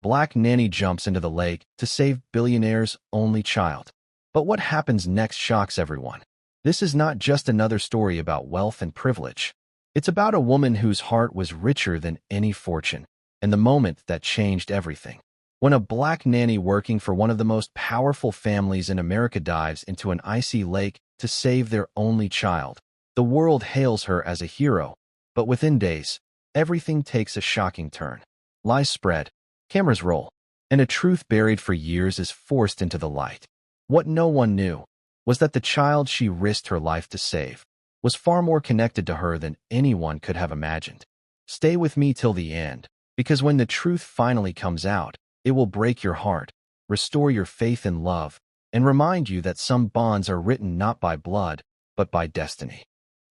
Black Nanny jumps into the lake to save Billionaire's only child. But what happens next shocks everyone. This is not just another story about wealth and privilege. It's about a woman whose heart was richer than any fortune, and the moment that changed everything. When a black nanny working for one of the most powerful families in America dives into an icy lake to save their only child, the world hails her as a hero. But within days, everything takes a shocking turn. Lies spread, cameras roll, and a truth buried for years is forced into the light. What no one knew was that the child she risked her life to save was far more connected to her than anyone could have imagined. Stay with me till the end, because when the truth finally comes out, it will break your heart, restore your faith in love, and remind you that some bonds are written not by blood, but by destiny.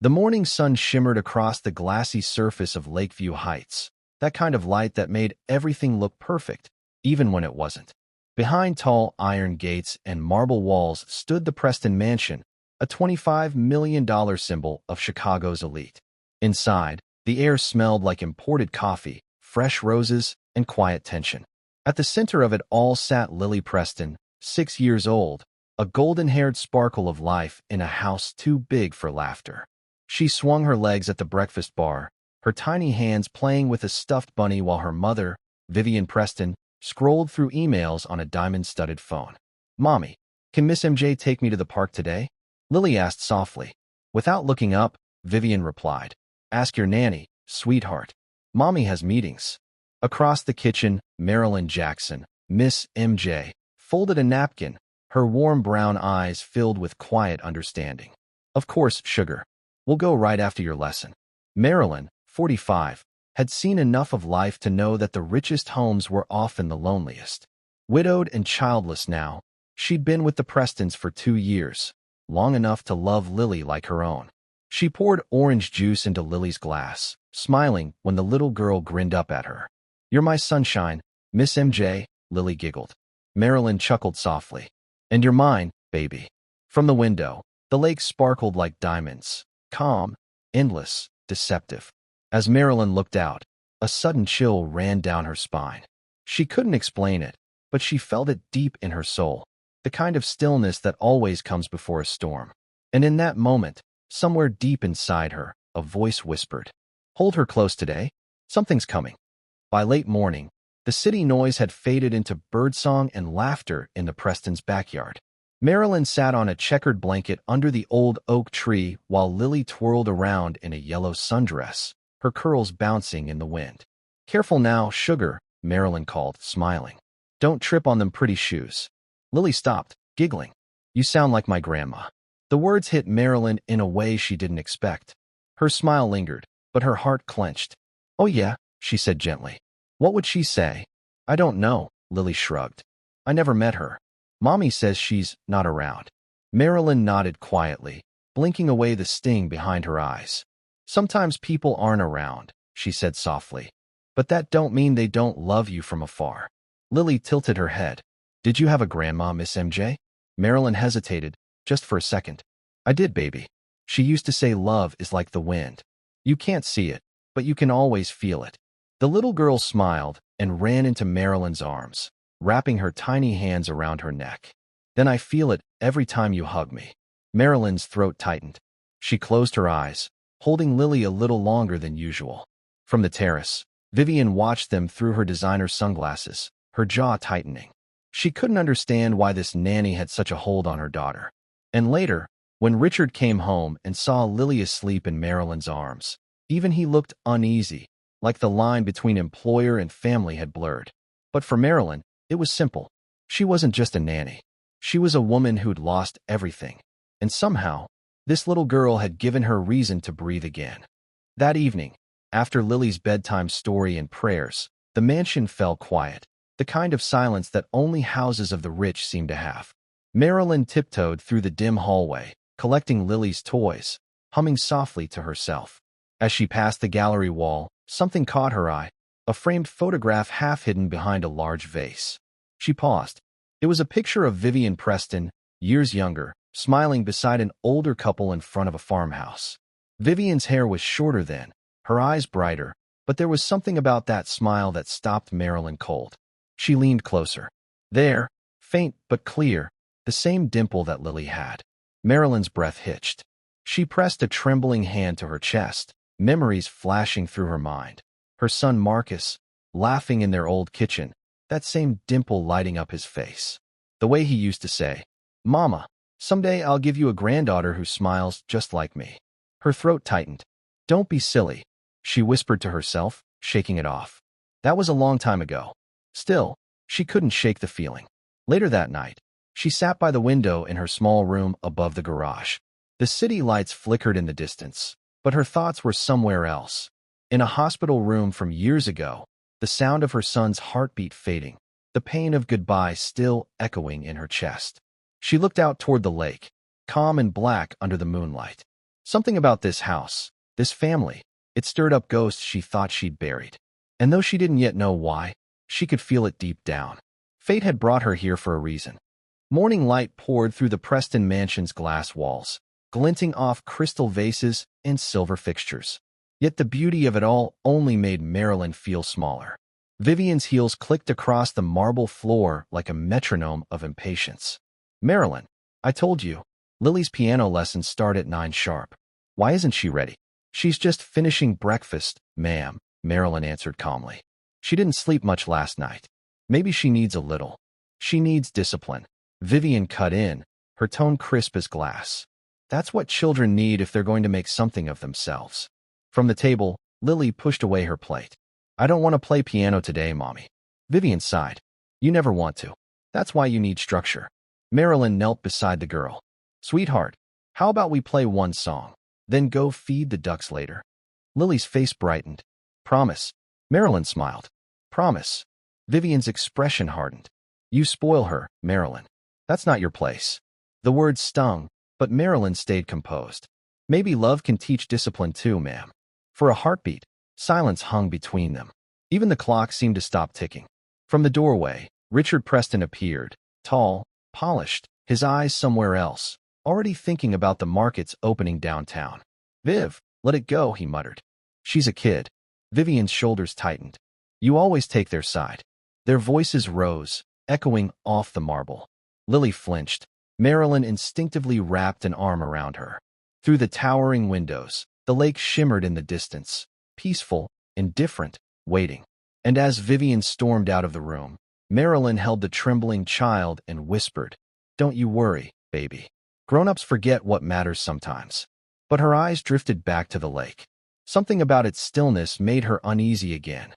The morning sun shimmered across the glassy surface of Lakeview Heights, that kind of light that made everything look perfect, even when it wasn't. Behind tall iron gates and marble walls stood the Preston Mansion, a $25 million symbol of Chicago's elite. Inside, the air smelled like imported coffee, fresh roses, and quiet tension. At the center of it all sat Lily Preston, 6 years old, a golden-haired sparkle of life in a house too big for laughter. She swung her legs at the breakfast bar, her tiny hands playing with a stuffed bunny while her mother, Vivian Preston, scrolled through emails on a diamond-studded phone. "Mommy, can Miss MJ take me to the park today?" Lily asked softly. Without looking up, Vivian replied, "Ask your nanny, sweetheart. Mommy has meetings." Across the kitchen, Marilyn Jackson, Miss MJ, folded a napkin, her warm brown eyes filled with quiet understanding. "Of course, sugar. We'll go right after your lesson." Marilyn, 45, had seen enough of life to know that the richest homes were often the loneliest. Widowed and childless now, she'd been with the Prestons for 2 years, long enough to love Lily like her own. She poured orange juice into Lily's glass, smiling when the little girl grinned up at her. "You're my sunshine, Miss MJ," Lily giggled. Marilyn chuckled softly. "And you're mine, baby." From the window, the lake sparkled like diamonds, calm, endless, deceptive. As Marilyn looked out, a sudden chill ran down her spine. She couldn't explain it, but she felt it deep in her soul, the kind of stillness that always comes before a storm. And in that moment, somewhere deep inside her, a voice whispered, "Hold her close today. Something's coming." By late morning, the city noise had faded into birdsong and laughter in the Prestons' backyard. Marilyn sat on a checkered blanket under the old oak tree while Lily twirled around in a yellow sundress, her curls bouncing in the wind. "Careful now, sugar," Marilyn called, smiling. "Don't trip on them pretty shoes." Lily stopped, giggling. "You sound like my grandma." The words hit Marilyn in a way she didn't expect. Her smile lingered, but her heart clenched. "Oh yeah," she said gently. "What would she say?" "I don't know," Lily shrugged. "I never met her. Mommy says she's not around." Marilyn nodded quietly, blinking away the sting behind her eyes. "Sometimes people aren't around," she said softly. "But that don't mean they don't love you from afar." Lily tilted her head. "Did you have a grandma, Miss MJ?" Marilyn hesitated, just for a second. "I did, baby. She used to say love is like the wind. You can't see it, but you can always feel it." The little girl smiled and ran into Marilyn's arms, wrapping her tiny hands around her neck. "Then I feel it every time you hug me." Marilyn's throat tightened. She closed her eyes, holding Lily a little longer than usual. From the terrace, Vivian watched them through her designer sunglasses, her jaw tightening. She couldn't understand why this nanny had such a hold on her daughter. And later, when Richard came home and saw Lily asleep in Marilyn's arms, even he looked uneasy, like the line between employer and family had blurred. But for Marilyn, it was simple. She wasn't just a nanny. She was a woman who'd lost everything. And somehow, this little girl had given her reason to breathe again. That evening, after Lily's bedtime story and prayers, the mansion fell quiet, the kind of silence that only houses of the rich seem to have. Marilyn tiptoed through the dim hallway, collecting Lily's toys, humming softly to herself. As she passed the gallery wall, something caught her eye, a framed photograph half hidden behind a large vase. She paused. It was a picture of Vivian Preston, years younger, smiling beside an older couple in front of a farmhouse. Vivian's hair was shorter then, her eyes brighter, but there was something about that smile that stopped Marilyn cold. She leaned closer. There, faint but clear, the same dimple that Lily had. Marilyn's breath hitched. She pressed a trembling hand to her chest, memories flashing through her mind. Her son Marcus, laughing in their old kitchen, that same dimple lighting up his face. The way he used to say, "Mama, someday I'll give you a granddaughter who smiles just like me." Her throat tightened. "Don't be silly," she whispered to herself, shaking it off. That was a long time ago. Still, she couldn't shake the feeling. Later that night, she sat by the window in her small room above the garage. The city lights flickered in the distance, but her thoughts were somewhere else. In a hospital room from years ago, the sound of her son's heartbeat fading, the pain of goodbye still echoing in her chest. She looked out toward the lake, calm and black under the moonlight. Something about this house, this family, it stirred up ghosts she thought she'd buried. And though she didn't yet know why, she could feel it deep down. Fate had brought her here for a reason. Morning light poured through the Preston mansion's glass walls, glinting off crystal vases and silver fixtures. Yet the beauty of it all only made Marilyn feel smaller. Vivian's heels clicked across the marble floor like a metronome of impatience. "Marilyn, I told you, Lily's piano lessons start at 9 sharp. Why isn't she ready?" "She's just finishing breakfast, ma'am," Marilyn answered calmly. "She didn't sleep much last night. Maybe she needs a little. She needs discipline." Vivian cut in, her tone crisp as glass. "That's what children need if they're going to make something of themselves." From the table, Lily pushed away her plate. "I don't want to play piano today, Mommy." Vivian sighed. "You never want to. That's why you need structure." Marilyn knelt beside the girl. "Sweetheart, how about we play one song, then go feed the ducks later?" Lily's face brightened. "Promise." Marilyn smiled. "Promise." Vivian's expression hardened. "You spoil her, Marilyn. That's not your place." The words stung, but Marilyn stayed composed. "Maybe love can teach discipline too, ma'am." For a heartbeat, silence hung between them. Even the clock seemed to stop ticking. From the doorway, Richard Preston appeared, tall, polished, his eyes somewhere else, already thinking about the markets opening downtown. "Viv, let it go," he muttered. "She's a kid." Vivian's shoulders tightened. "You always take their side." Their voices rose, echoing off the marble. Lily flinched. Marilyn instinctively wrapped an arm around her. Through the towering windows, the lake shimmered in the distance, peaceful, indifferent, waiting. And as Vivian stormed out of the room, Marilyn held the trembling child and whispered, "Don't you worry, baby. Grown-ups forget what matters sometimes." But her eyes drifted back to the lake. Something about its stillness made her uneasy again.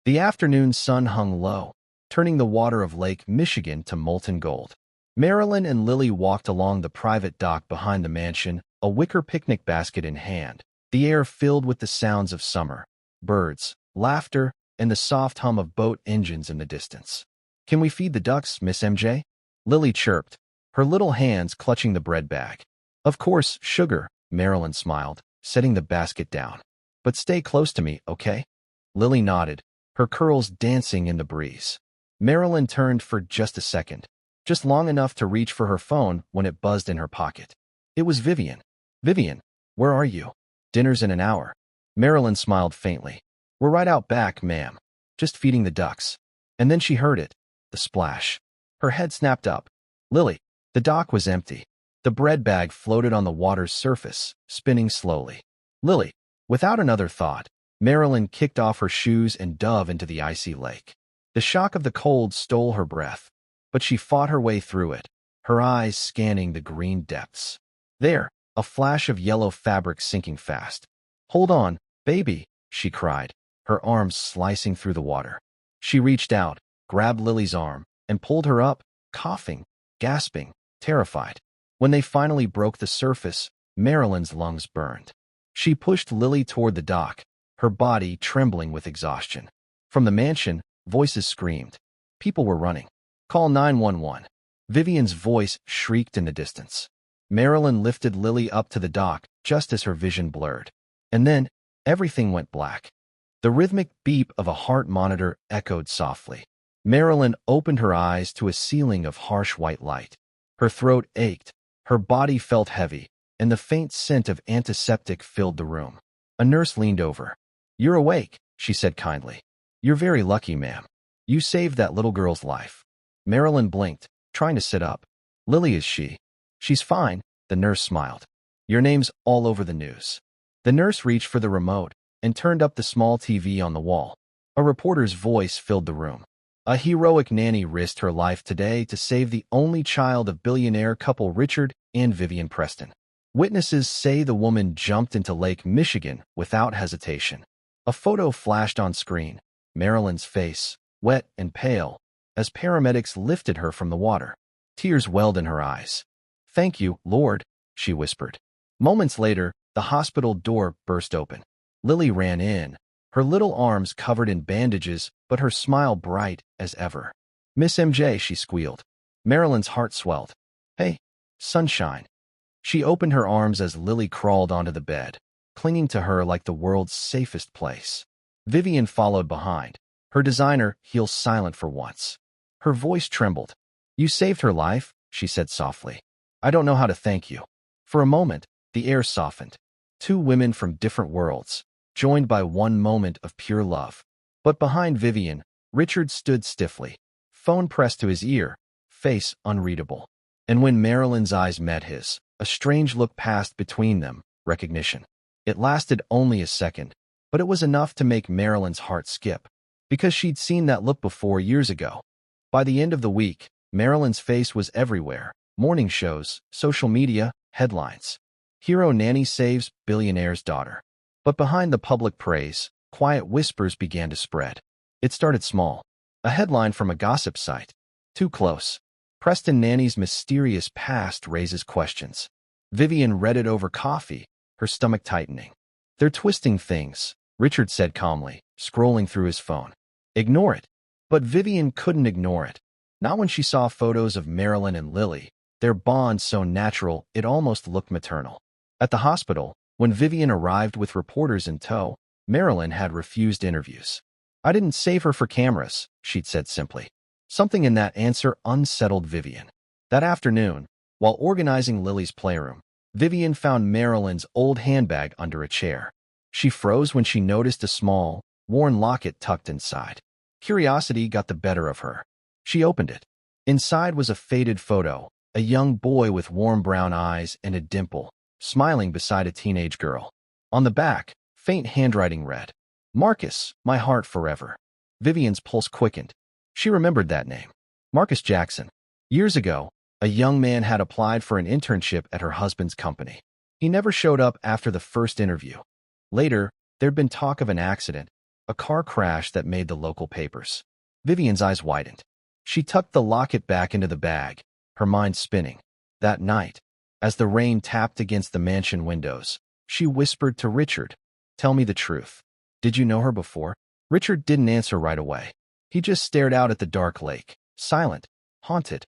The afternoon sun hung low, turning the water of Lake Michigan to molten gold. Marilyn and Lily walked along the private dock behind the mansion, a wicker picnic basket in hand, the air filled with the sounds of summer, birds, laughter, and the soft hum of boat engines in the distance. "Can we feed the ducks, Miss MJ?" Lily chirped, her little hands clutching the bread bag. "Of course, sugar," Marilyn smiled, setting the basket down. "But stay close to me, okay?" Lily nodded, her curls dancing in the breeze. Marilyn turned for just a second, just long enough to reach for her phone when it buzzed in her pocket. It was Vivian. "Vivian, where are you?" "Dinner's in an hour." Marilyn smiled faintly. "We're right out back, ma'am. Just feeding the ducks." And then she heard it, the splash. Her head snapped up. "Lily." The dock was empty. The bread bag floated on the water's surface, spinning slowly. "Lily." Without another thought, Marilyn kicked off her shoes and dove into the icy lake. The shock of the cold stole her breath, but she fought her way through it, her eyes scanning the green depths. There, a flash of yellow fabric sinking fast. "Hold on, baby," she cried, her arms slicing through the water. She reached out, grabbed Lily's arm, and pulled her up, coughing, gasping, terrified. When they finally broke the surface, Marilyn's lungs burned. She pushed Lily toward the dock, her body trembling with exhaustion. From the mansion, voices screamed. People were running. "Call 911. Vivian's voice shrieked in the distance. Marilyn lifted Lily up to the dock just as her vision blurred. And then, everything went black. The rhythmic beep of a heart monitor echoed softly. Marilyn opened her eyes to a ceiling of harsh white light. Her throat ached, her body felt heavy, and the faint scent of antiseptic filled the room. A nurse leaned over. "You're awake," she said kindly. "You're very lucky, ma'am." You saved that little girl's life. Marilyn blinked, trying to sit up. Lily, is she? She's fine, the nurse smiled. Your name's all over the news. The nurse reached for the remote and turned up the small TV on the wall. A reporter's voice filled the room. A heroic nanny risked her life today to save the only child of billionaire couple Richard and Vivian Preston. Witnesses say the woman jumped into Lake Michigan without hesitation. A photo flashed on screen, Marilyn's face, wet and pale, as paramedics lifted her from the water. Tears welled in her eyes. "Thank you, Lord," she whispered. Moments later, the hospital door burst open. Lily ran in, her little arms covered in bandages, but her smile bright as ever. "Miss MJ," she squealed. Marilyn's heart swelled. "Hey, sunshine." She opened her arms as Lily crawled onto the bed, clinging to her like the world's safest place. Vivian followed behind, her designer heels silent for once. Her voice trembled. "You saved her life," she said softly. "I don't know how to thank you." For a moment, the air softened. Two women from different worlds, joined by one moment of pure love. But behind Vivian, Richard stood stiffly, phone pressed to his ear, face unreadable. And when Marilyn's eyes met his, a strange look passed between them, recognition. It lasted only a second, but it was enough to make Marilyn's heart skip, because she'd seen that look before years ago. By the end of the week, Marilyn's face was everywhere. Morning shows, social media, headlines. Hero nanny saves billionaire's daughter. But behind the public praise, quiet whispers began to spread. It started small. A headline from a gossip site. Too close. Preston nanny's mysterious past raises questions. Vivian read it over coffee, her stomach tightening. "They're twisting things," Richard said calmly, scrolling through his phone. "Ignore it." But Vivian couldn't ignore it. Not when she saw photos of Marilyn and Lily, their bond so natural it almost looked maternal. At the hospital, when Vivian arrived with reporters in tow, Marilyn had refused interviews. "I didn't save her for cameras," she'd said simply. Something in that answer unsettled Vivian. That afternoon, while organizing Lily's playroom, Vivian found Marilyn's old handbag under a chair. She froze when she noticed a small, worn locket tucked inside. Curiosity got the better of her. She opened it. Inside was a faded photo, a young boy with warm brown eyes and a dimple, smiling beside a teenage girl. On the back, faint handwriting read, "Marcus, my heart forever." Vivian's pulse quickened. She remembered that name. Marcus Jackson. Years ago, a young man had applied for an internship at her husband's company. He never showed up after the first interview. Later, there'd been talk of an accident, a car crash that made the local papers. Vivian's eyes widened. She tucked the locket back into the bag, her mind spinning. That night, as the rain tapped against the mansion windows, she whispered to Richard, "Tell me the truth. Did you know her before?" Richard didn't answer right away. He just stared out at the dark lake, silent, haunted.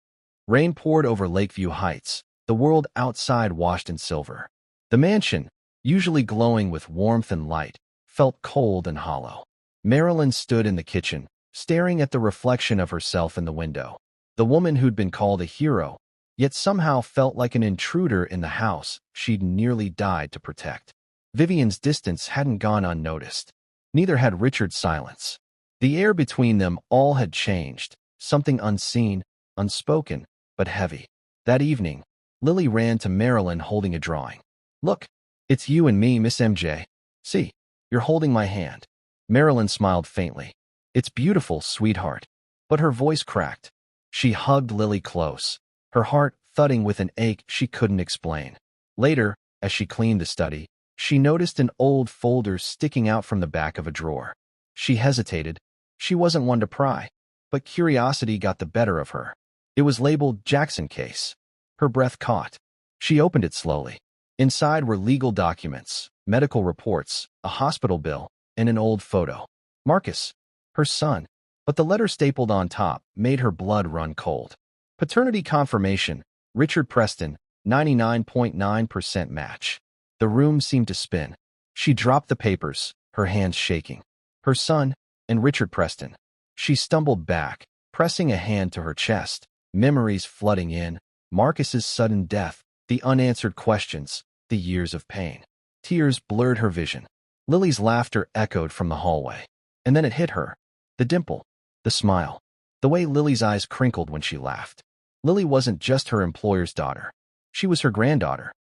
Rain poured over Lakeview Heights, the world outside washed in silver. The mansion, usually glowing with warmth and light, felt cold and hollow. Marilyn stood in the kitchen, staring at the reflection of herself in the window. The woman who'd been called a hero, yet somehow felt like an intruder in the house she'd nearly died to protect. Vivian's distance hadn't gone unnoticed. Neither had Richard's silence. The air between them all had changed, something unseen, unspoken, but heavy. That evening, Lily ran to Marilyn holding a drawing. "Look, it's you and me, Miss MJ. See, you're holding my hand." Marilyn smiled faintly. "It's beautiful, sweetheart." But her voice cracked. She hugged Lily close, her heart thudding with an ache she couldn't explain. Later, as she cleaned the study, she noticed an old folder sticking out from the back of a drawer. She hesitated. She wasn't one to pry, but curiosity got the better of her. It was labeled Jackson Case. Her breath caught. She opened it slowly. Inside were legal documents, medical reports, a hospital bill, and an old photo. Marcus, her son, but the letter stapled on top made her blood run cold. Paternity confirmation, Richard Preston, 99.9% match. The room seemed to spin. She dropped the papers, her hands shaking. Her son, and Richard Preston. She stumbled back, pressing a hand to her chest, memories flooding in, Marcus's sudden death, the unanswered questions, the years of pain. Tears blurred her vision. Lily's laughter echoed from the hallway. And then it hit her. The dimple. The smile. The way Lily's eyes crinkled when she laughed. Lily wasn't just her employer's daughter. She was her granddaughter.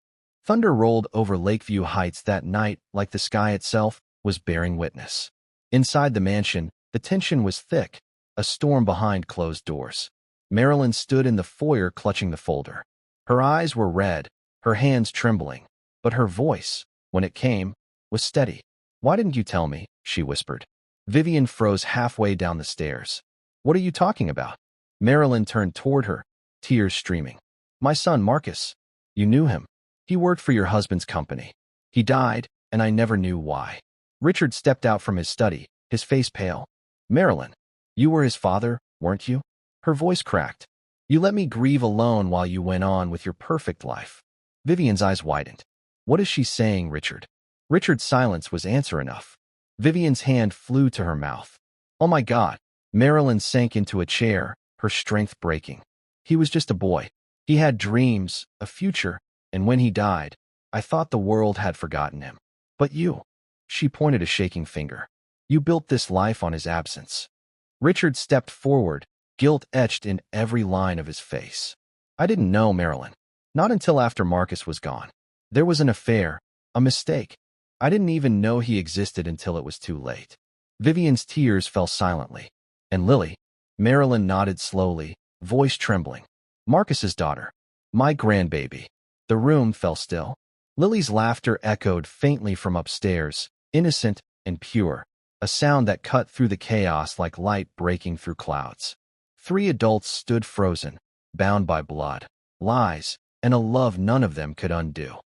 Thunder rolled over Lakeview Heights that night like the sky itself was bearing witness. Inside the mansion, the tension was thick, a storm behind closed doors. Marilyn stood in the foyer clutching the folder. Her eyes were red, her hands trembling, but her voice, when it came, was steady. "Why didn't you tell me?" she whispered. Vivian froze halfway down the stairs. "What are you talking about?" Marilyn turned toward her, tears streaming. "My son, Marcus. You knew him. He worked for your husband's company. He died, and I never knew why." Richard stepped out from his study, his face pale. "Marilyn, you were his father, weren't you?" Her voice cracked. "You let me grieve alone while you went on with your perfect life." Vivian's eyes widened. "What is she saying, Richard?" Richard's silence was answer enough. Vivian's hand flew to her mouth. "Oh my God." Marilyn sank into a chair, her strength breaking. "He was just a boy. He had dreams, a future, and when he died, I thought the world had forgotten him. But you," she pointed a shaking finger, "you built this life on his absence." Richard stepped forward, guilt etched in every line of his face. "I didn't know, Marilyn. Not until after Marcus was gone. There was an affair, a mistake. I didn't even know he existed until it was too late." Vivian's tears fell silently. "And Lily?" Marilyn nodded slowly, voice trembling. "Marcus's daughter. My grandbaby." The room fell still. Lily's laughter echoed faintly from upstairs, innocent and pure, a sound that cut through the chaos like light breaking through clouds. Three adults stood frozen, bound by blood, lies, and a love none of them could undo.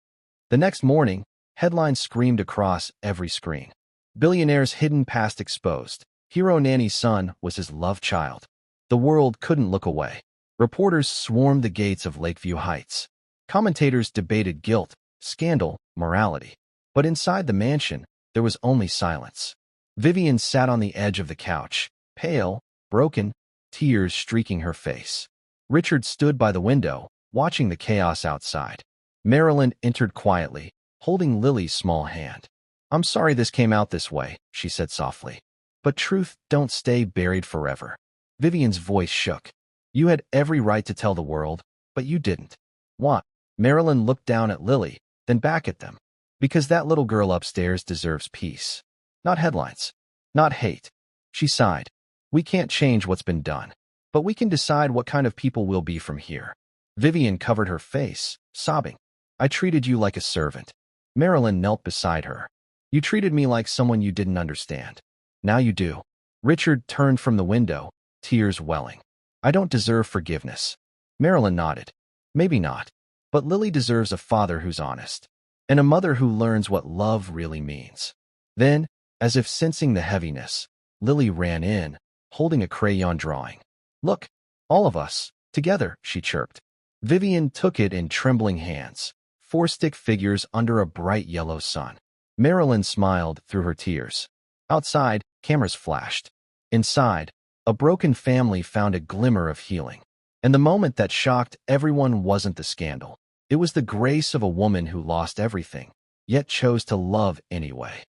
The next morning, headlines screamed across every screen. Billionaire's hidden past exposed. Hero Nanny's son was his love child. The world couldn't look away. Reporters swarmed the gates of Lakeview Heights. Commentators debated guilt, scandal, morality. But inside the mansion, there was only silence. Vivian sat on the edge of the couch, pale, broken, tears streaking her face. Richard stood by the window, watching the chaos outside. Marilyn entered quietly, holding Lily's small hand. "I'm sorry this came out this way," she said softly. "But truth don't stay buried forever." Vivian's voice shook. "You had every right to tell the world, but you didn't." "What?" Marilyn looked down at Lily, then back at them. "Because that little girl upstairs deserves peace. Not headlines. Not hate." She sighed. "We can't change what's been done, but we can decide what kind of people we'll be from here." Vivian covered her face, sobbing. "I treated you like a servant." Marilyn knelt beside her. "You treated me like someone you didn't understand. Now you do." Richard turned from the window, tears welling. "I don't deserve forgiveness." Marilyn nodded. "Maybe not. But Lily deserves a father who's honest, and a mother who learns what love really means." Then, as if sensing the heaviness, Lily ran in, holding a crayon drawing. "Look, all of us, together," she chirped. Vivian took it in trembling hands, four stick figures under a bright yellow sun. Marilyn smiled through her tears. Outside, cameras flashed. Inside, a broken family found a glimmer of healing. And the moment that shocked everyone wasn't the scandal. It was the grace of a woman who lost everything, yet chose to love anyway.